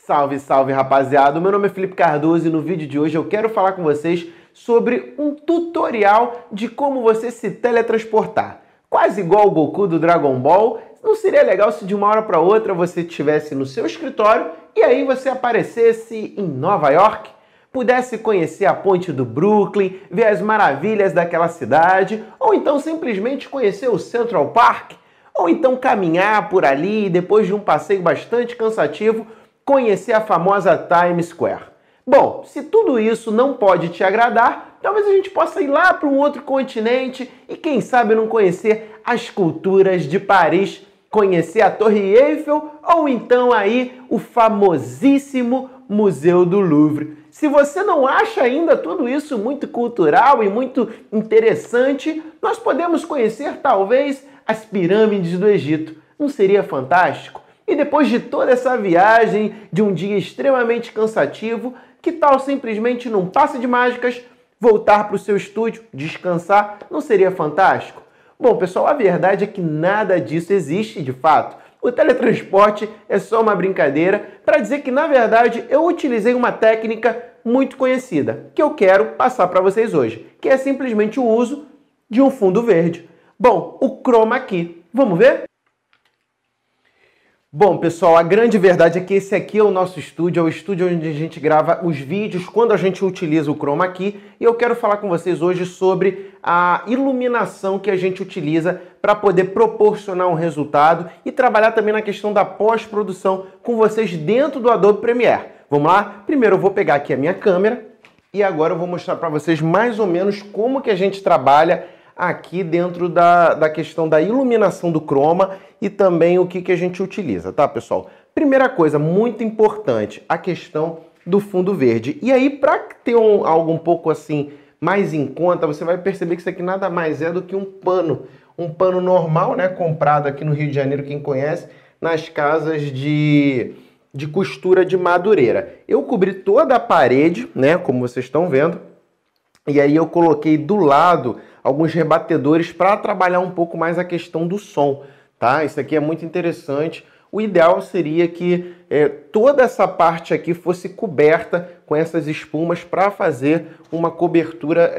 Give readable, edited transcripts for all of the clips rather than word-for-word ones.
Salve, salve, rapaziada! Meu nome é Felipe Cardoso e no vídeo de hoje eu quero falar com vocês sobre um tutorial de como você se teletransportar. Quase igual o Goku do Dragon Ball. Não seria legal se de uma hora para outra você estivesse no seu escritório e aí você aparecesse em Nova York? Pudesse conhecer a ponte do Brooklyn, ver as maravilhas daquela cidade, ou então simplesmente conhecer o Central Park, ou então caminhar por ali e depois de um passeio bastante cansativo, conhecer a famosa Times Square. Bom, se tudo isso não pode te agradar, talvez a gente possa ir lá para um outro continente e quem sabe não conhecer as culturas de Paris, conhecer a Torre Eiffel ou então aí o famosíssimo Museu do Louvre. Se você não acha ainda tudo isso muito cultural e muito interessante, nós podemos conhecer talvez as pirâmides do Egito. Não seria fantástico? E depois de toda essa viagem, de um dia extremamente cansativo, que tal simplesmente num passe de mágicas voltar para o seu estúdio, descansar? Não seria fantástico? Bom, pessoal, a verdade é que nada disso existe de fato. O teletransporte é só uma brincadeira para dizer que, na verdade, eu utilizei uma técnica muito conhecida, que eu quero passar para vocês hoje, que é simplesmente o uso de um fundo verde. Bom, o chroma key. Vamos ver? Bom, pessoal, a grande verdade é que esse aqui é o nosso estúdio, é o estúdio onde a gente grava os vídeos quando a gente utiliza o chroma key, e eu quero falar com vocês hoje sobre a iluminação que a gente utiliza para poder proporcionar um resultado e trabalhar também na questão da pós-produção com vocês dentro do Adobe Premiere. Vamos lá? Primeiro eu vou pegar aqui a minha câmera e agora eu vou mostrar para vocês mais ou menos como que a gente trabalha aqui dentro da questão da iluminação do chroma e também o que a gente utiliza, tá, pessoal? Primeira coisa, muito importante, a questão do fundo verde. E aí, para ter algo um pouco assim mais em conta, você vai perceber que isso aqui nada mais é do que um pano normal, né, comprado aqui no Rio de Janeiro, quem conhece, nas casas de costura de madureira. Eu cobri toda a parede, né, como vocês estão vendo, e aí eu coloquei do lado alguns rebatedores para trabalhar um pouco mais a questão do som, tá? Isso aqui é muito interessante. O ideal seria que toda essa parte aqui fosse coberta com essas espumas para fazer uma cobertura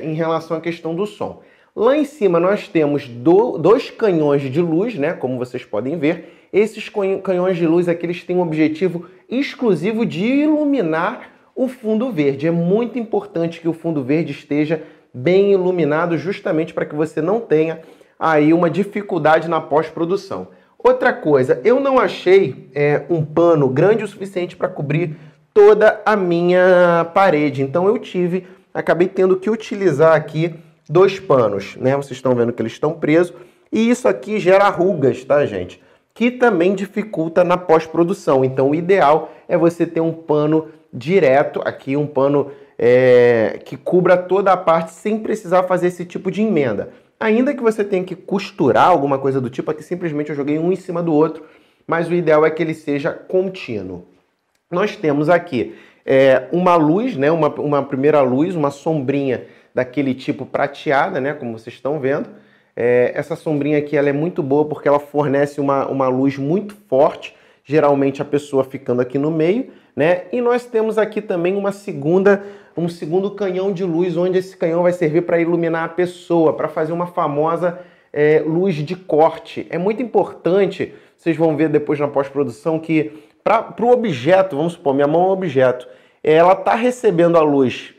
em relação à questão do som. Lá em cima nós temos dois canhões de luz, né? Como vocês podem ver. Esses canhões de luz aqui, eles têm um objetivo exclusivo de iluminar o fundo verde. É muito importante que o fundo verde esteja bem iluminado, justamente para que você não tenha aí uma dificuldade na pós-produção. Outra coisa, eu não achei um pano grande o suficiente para cobrir toda a minha parede, então acabei tendo que utilizar aqui dois panos, né? Vocês estão vendo que eles estão presos e isso aqui gera rugas, tá, gente? Que também dificulta na pós-produção. Então o ideal é você ter um pano direto aqui, um pano que cubra toda a parte sem precisar fazer esse tipo de emenda. Ainda que você tenha que costurar alguma coisa do tipo, aqui simplesmente eu joguei um em cima do outro, mas o ideal é que ele seja contínuo. Nós temos aqui uma luz, né, uma primeira luz, uma sombrinha daquele tipo prateada, né, como vocês estão vendo. Essa sombrinha aqui ela é muito boa porque ela fornece uma luz muito forte, geralmente a pessoa ficando aqui no meio, né? E nós temos aqui também um segundo canhão de luz, onde esse canhão vai servir para iluminar a pessoa, para fazer uma famosa luz de corte. É muito importante, vocês vão ver depois na pós-produção, que para o objeto, vamos supor, minha mão é um objeto, ela está recebendo a luz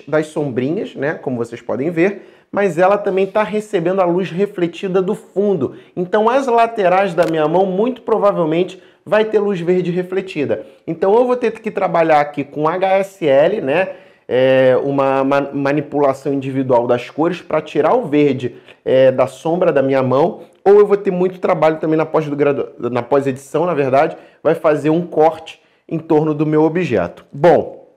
das sombrinhas, né? Como vocês podem ver, mas ela também está recebendo a luz refletida do fundo. Então as laterais da minha mão, muito provavelmente, vai ter luz verde refletida. Então eu vou ter que trabalhar aqui com HSL, né? Uma manipulação individual das cores para tirar o verde da sombra da minha mão, ou eu vou ter muito trabalho também na pós-edição, na verdade, vai fazer um corte em torno do meu objeto. Bom,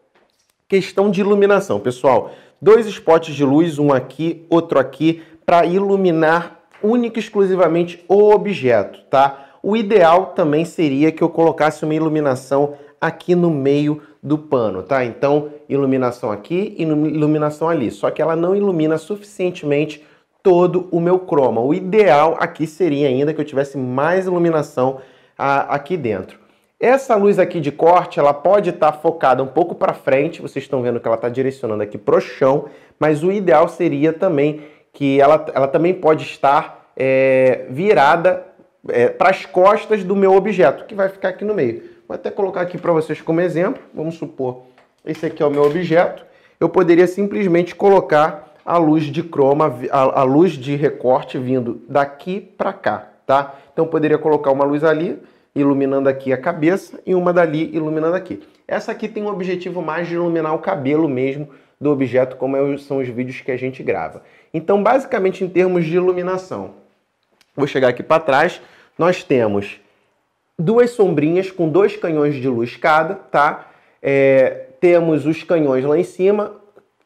questão de iluminação, pessoal. Dois spots de luz, um aqui, outro aqui, para iluminar única e exclusivamente o objeto, tá? O ideal também seria que eu colocasse uma iluminação aqui no meio do pano, tá? Então, iluminação aqui e iluminação ali. Só que ela não ilumina suficientemente todo o meu chroma. O ideal aqui seria ainda que eu tivesse mais iluminação aqui dentro. Essa luz aqui de corte, ela pode estar focada um pouco para frente, vocês estão vendo que ela está direcionando aqui para o chão, mas o ideal seria também que ela também pode estar virada para as costas do meu objeto, que vai ficar aqui no meio. Vou até colocar aqui para vocês como exemplo, vamos supor, esse aqui é o meu objeto, eu poderia simplesmente colocar a luz de croma, a luz de recorte vindo daqui para cá, tá? Então eu poderia colocar uma luz ali, iluminando aqui a cabeça, e uma dali iluminando aqui. Essa aqui tem um objetivo mais de iluminar o cabelo mesmo do objeto, como são os vídeos que a gente grava. Então, basicamente, em termos de iluminação, vou chegar aqui para trás, nós temos duas sombrinhas com 2 canhões de luz cada, tá? Temos os canhões lá em cima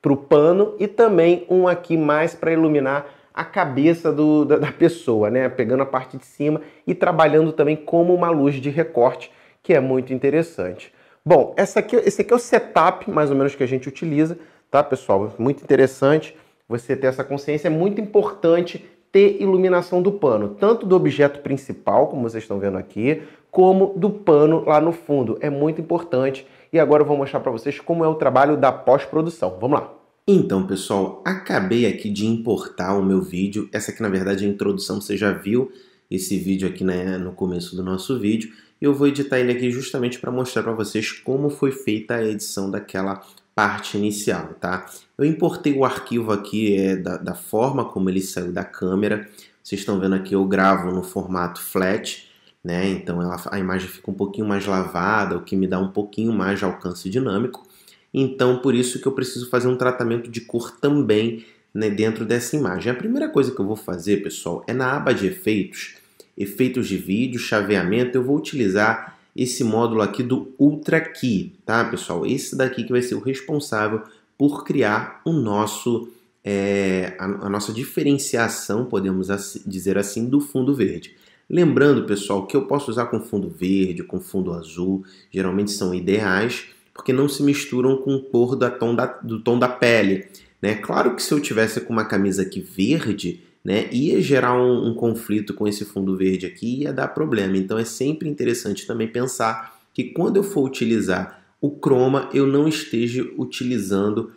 para o pano e também um aqui mais para iluminar a cabeça da pessoa, né? Pegando a parte de cima e trabalhando também como uma luz de recorte, que é muito interessante. Bom, esse aqui é o setup, mais ou menos, que a gente utiliza, tá, pessoal? Muito interessante você ter essa consciência. É muito importante ter iluminação do pano, tanto do objeto principal, como vocês estão vendo aqui, como do pano lá no fundo. É muito importante. E agora eu vou mostrar para vocês como é o trabalho da pós-produção. Vamos lá. Então, pessoal, acabei aqui de importar o meu vídeo. Essa aqui, na verdade, é a introdução. Você já viu esse vídeo aqui, né, no começo do nosso vídeo. Eu vou editar ele aqui justamente para mostrar para vocês como foi feita a edição daquela parte inicial, tá? Eu importei o arquivo aqui da forma como ele saiu da câmera. Vocês estão vendo aqui, eu gravo no formato flat, né? Então a imagem fica um pouquinho mais lavada, o que me dá um pouquinho mais de alcance dinâmico. Então, por isso que eu preciso fazer um tratamento de cor também, né, dentro dessa imagem. A primeira coisa que eu vou fazer, pessoal, é na aba de efeitos, efeitos de vídeo, chaveamento, eu vou utilizar esse módulo aqui do Ultra Key, tá, pessoal? Esse daqui que vai ser o responsável por criar o nosso, a nossa diferenciação, podemos dizer assim, do fundo verde. Lembrando, pessoal, que eu posso usar com fundo verde, com fundo azul, geralmente são ideais, porque não se misturam com a cor do tom da pele, né? Claro que se eu tivesse com uma camisa aqui verde, né, ia gerar um conflito com esse fundo verde aqui, ia dar problema. Então é sempre interessante também pensar que quando eu for utilizar o croma, eu não esteja utilizando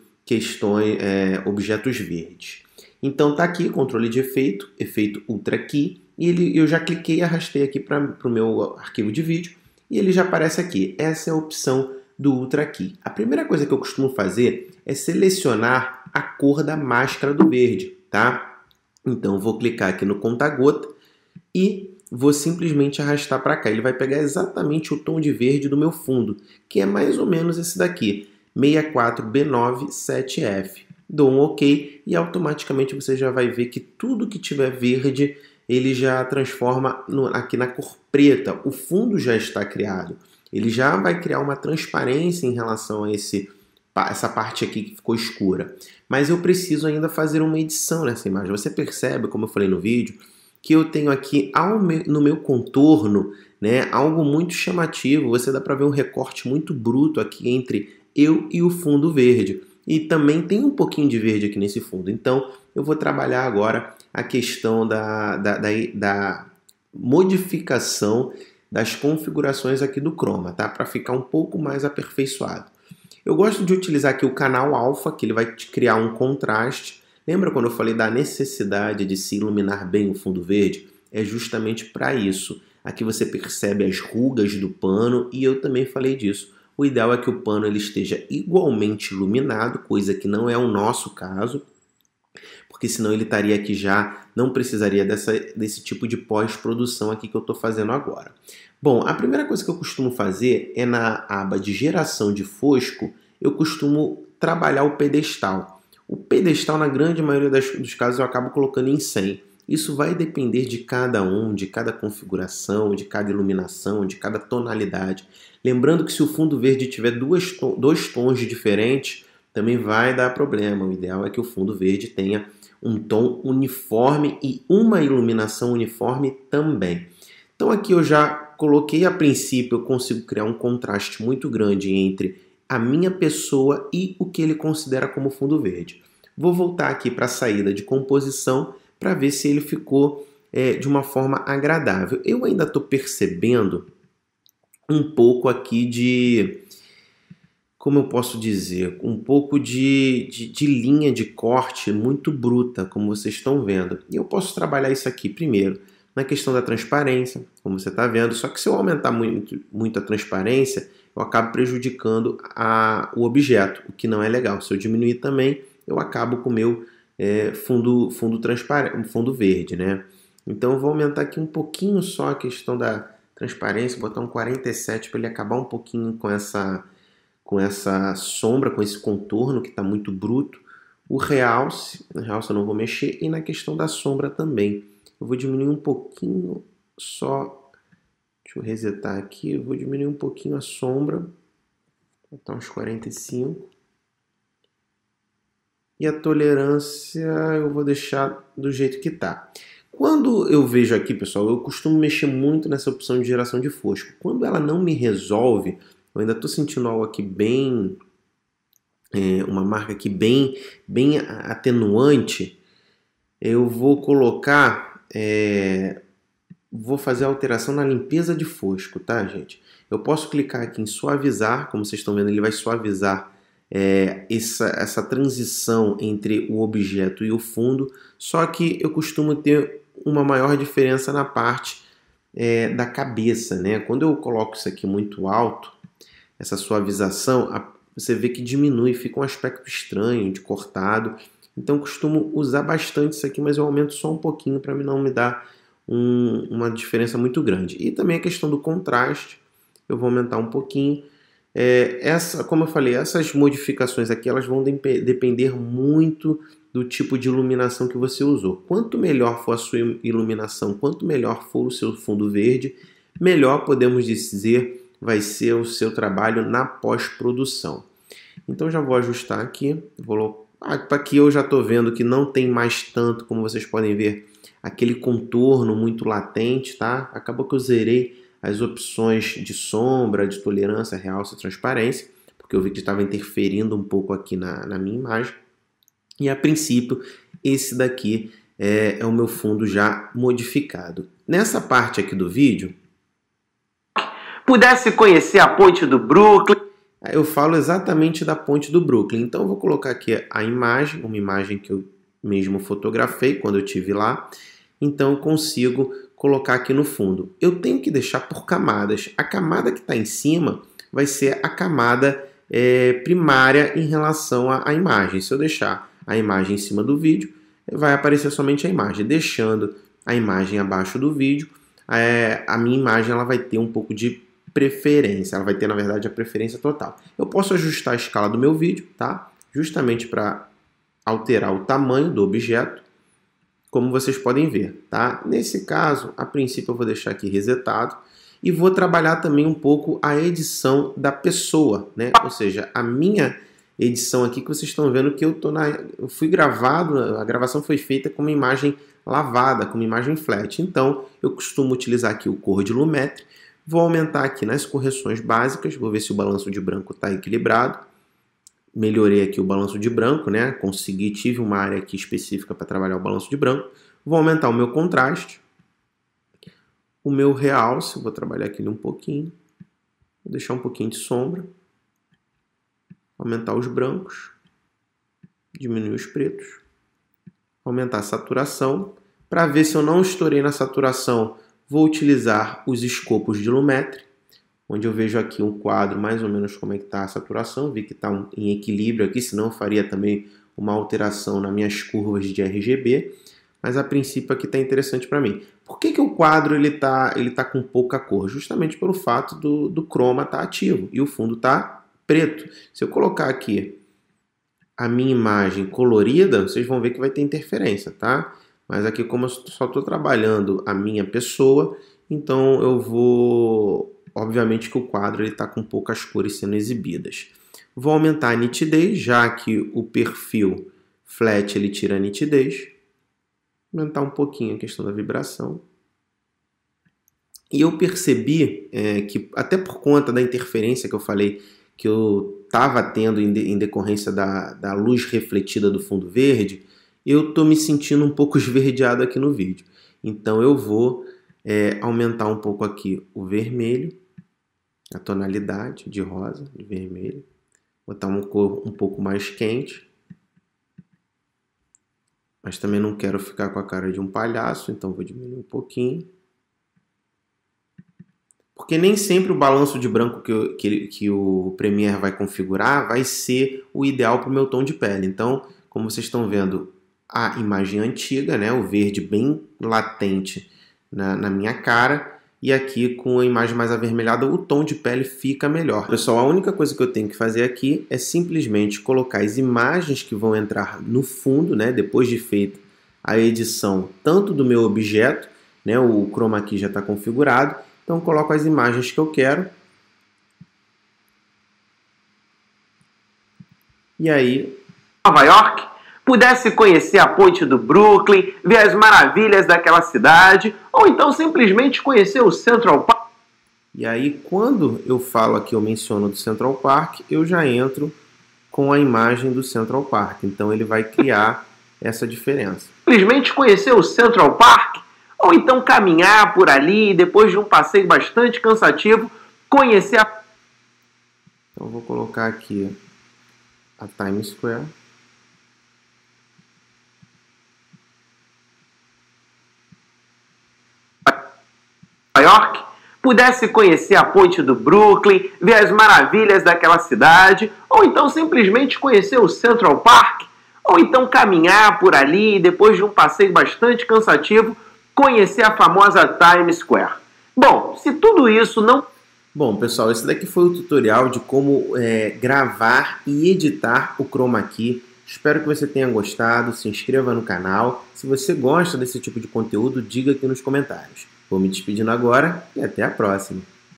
objetos verdes. Então tá aqui, controle de efeito, efeito Ultra Key, e eu já cliquei e arrastei aqui para o meu arquivo de vídeo, e ele já aparece aqui. Essa é a opção do Ultra Key. A primeira coisa que eu costumo fazer é selecionar a cor da máscara do verde, tá? Então eu vou clicar aqui no conta-gota e vou simplesmente arrastar para cá. Ele vai pegar exatamente o tom de verde do meu fundo, que é mais ou menos esse daqui, 64B97F. Dou um OK e automaticamente você já vai ver que tudo que tiver verde ele já transforma aqui na cor preta. O fundo já está criado. Ele já vai criar uma transparência em relação a essa parte aqui que ficou escura. Mas eu preciso ainda fazer uma edição nessa imagem. Você percebe, como eu falei no vídeo, que eu tenho aqui no meu contorno, né, algo muito chamativo. Você dá para ver um recorte muito bruto aqui entre eu e o fundo verde. E também tem um pouquinho de verde aqui nesse fundo. Então eu vou trabalhar agora a questão da modificação das configurações aqui do Chroma, tá? Para ficar um pouco mais aperfeiçoado. Eu gosto de utilizar aqui o canal alfa, que ele vai te criar um contraste. Lembra quando eu falei da necessidade de se iluminar bem o fundo verde? É justamente para isso. Aqui você percebe as rugas do pano e eu também falei disso. O ideal é que o pano ele esteja igualmente iluminado, coisa que não é o nosso caso, porque senão ele estaria aqui já, não precisaria desse tipo de pós-produção aqui que eu estou fazendo agora. Bom, a primeira coisa que eu costumo fazer é na aba de geração de fosco, eu costumo trabalhar o pedestal. O pedestal, na grande maioria dos casos, eu acabo colocando em 100. Isso vai depender de cada de cada configuração, de cada iluminação, de cada tonalidade. Lembrando que se o fundo verde tiver dois tons diferentes, também vai dar problema. O ideal é que o fundo verde tenha um tom uniforme e uma iluminação uniforme também. Então aqui eu já coloquei, a princípio eu consigo criar um contraste muito grande entre a minha pessoa e o que ele considera como fundo verde. Vou voltar aqui para a saída de composição para ver se ele ficou de uma forma agradável. Eu ainda estou percebendo um pouco aqui de, como eu posso dizer, um pouco de linha de corte muito bruta, como vocês estão vendo. E eu posso trabalhar isso aqui primeiro na questão da transparência, como você está vendo, só que se eu aumentar muito a transparência, eu acabo prejudicando o objeto, o que não é legal. Se eu diminuir também, eu acabo com o meu fundo transparente, fundo verde, né? Então eu vou aumentar aqui um pouquinho só a questão da transparência, botar um 47 para ele acabar um pouquinho com essa sombra, com esse contorno que está muito bruto. O realce eu não vou mexer, e na questão da sombra também. Eu vou diminuir um pouquinho só, deixa eu resetar aqui, eu vou diminuir um pouquinho a sombra, botar uns 45. E a tolerância eu vou deixar do jeito que está. Quando eu vejo aqui, pessoal, eu costumo mexer muito nessa opção de geração de fosco. Quando ela não me resolve, eu ainda estou sentindo algo aqui bem, uma marca aqui bem atenuante, eu vou colocar, vou fazer a alteração na limpeza de fosco, tá, gente? Eu posso clicar aqui em suavizar, como vocês estão vendo, ele vai suavizar essa transição entre o objeto e o fundo, só que eu costumo ter uma maior diferença na parte da cabeça, né? Quando eu coloco isso aqui muito alto, essa suavização, você vê que diminui, fica um aspecto estranho, de cortado. Então eu costumo usar bastante isso aqui, mas eu aumento só um pouquinho para não me dar uma diferença muito grande. E também a questão do contraste, eu vou aumentar um pouquinho. Como eu falei, essas modificações aqui elas vão depender muito do tipo de iluminação que você usou. Quanto melhor for a sua iluminação, quanto melhor for o seu fundo verde, melhor podemos dizer vai ser o seu trabalho na pós-produção. Então já vou ajustar aqui. Aqui eu já estou vendo que não tem mais tanto, como vocês podem ver, aquele contorno muito latente, tá? Acabou que eu zerei as opções de sombra, de tolerância, realce e transparência, porque eu vi que estava interferindo um pouco aqui na minha imagem. E a princípio, esse daqui é o meu fundo já modificado. Nessa parte aqui do vídeo, pudesse conhecer a ponte do Brooklyn. Eu falo exatamente da ponte do Brooklyn. Então eu vou colocar aqui a imagem, uma imagem que eu mesmo fotografei quando eu estive lá. Então eu consigo colocar aqui no fundo. Eu tenho que deixar por camadas. A camada que está em cima vai ser a camada primária em relação à imagem. Se eu deixar a imagem em cima do vídeo, vai aparecer somente a imagem. Deixando a imagem abaixo do vídeo, a minha imagem ela vai ter um pouco de preferência. Ela vai ter, na verdade, a preferência total. Eu posso ajustar a escala do meu vídeo, tá? Justamente para alterar o tamanho do objeto, como vocês podem ver, tá? Nesse caso, a princípio eu vou deixar aqui resetado e vou trabalhar também um pouco a edição da pessoa, né? Ou seja, a minha edição aqui que vocês estão vendo que eu fui gravado, a gravação foi feita com uma imagem lavada, com uma imagem flat. Então, eu costumo utilizar aqui o Cor de Lumetri. Vou aumentar aqui nas correções básicas, vou ver se o balanço de branco está equilibrado. Melhorei aqui o balanço de branco, né? Tive uma área aqui específica para trabalhar o balanço de branco. Vou aumentar o meu contraste. O meu realce, vou trabalhar aqui um pouquinho. Vou deixar um pouquinho de sombra. Aumentar os brancos. Diminuir os pretos. Aumentar a saturação. Para ver se eu não estourei na saturação, vou utilizar os escopos de Lumetri, onde eu vejo aqui um quadro mais ou menos como é que está a saturação. Vi que está em equilíbrio aqui, senão eu faria também uma alteração nas minhas curvas de RGB. Mas a princípio aqui está interessante para mim. Por que o quadro ele tá com pouca cor? Justamente pelo fato do croma estar ativo e o fundo está preto. Se eu colocar aqui a minha imagem colorida, vocês vão ver que vai ter interferência, tá? Mas aqui, como eu só estou trabalhando a minha pessoa, então eu vou... Obviamente que o quadro está com poucas cores sendo exibidas. Vou aumentar a nitidez, já que o perfil flat ele tira a nitidez. Aumentar um pouquinho a questão da vibração. E eu percebi que, até por conta da interferência que eu falei, que eu estava tendo em decorrência da luz refletida do fundo verde, eu estou me sentindo um pouco esverdeado aqui no vídeo. Então eu vou aumentar um pouco aqui o vermelho. a tonalidade de rosa, de vermelho. Botar uma cor um pouco mais quente. Mas também não quero ficar com a cara de um palhaço, então vou diminuir um pouquinho. Porque nem sempre o balanço de branco que o Premiere vai configurar vai ser o ideal para o meu tom de pele. Então, como vocês estão vendo a imagem antiga, né, o verde bem latente na minha cara, e aqui com a imagem mais avermelhada o tom de pele fica melhor. Pessoal, a única coisa que eu tenho que fazer aqui é simplesmente colocar as imagens que vão entrar no fundo, né, depois de feita a edição tanto do meu objeto, né, o chroma key já está configurado. Então, coloco as imagens que eu quero. E aí, Nova York, pudesse conhecer a ponte do Brooklyn, ver as maravilhas daquela cidade, ou então simplesmente conhecer o Central Park. E aí, quando eu falo aqui, eu menciono do Central Park, eu já entro com a imagem do Central Park. Então, ele vai criar essa diferença. Simplesmente conhecer o Central Park, ou então caminhar por ali, depois de um passeio bastante cansativo, conhecer a... Então, vou colocar aqui a Times Square. Nova York, pudesse conhecer a ponte do Brooklyn, ver as maravilhas daquela cidade, ou então simplesmente conhecer o Central Park, ou então caminhar por ali, depois de um passeio bastante cansativo, conhecer a famosa Times Square. Bom, se tudo isso não... Bom, pessoal, esse daqui foi o tutorial de como gravar e editar o chroma key. Espero que você tenha gostado, se inscreva no canal. Se você gosta desse tipo de conteúdo, diga aqui nos comentários. Vou me despedindo agora e até a próxima.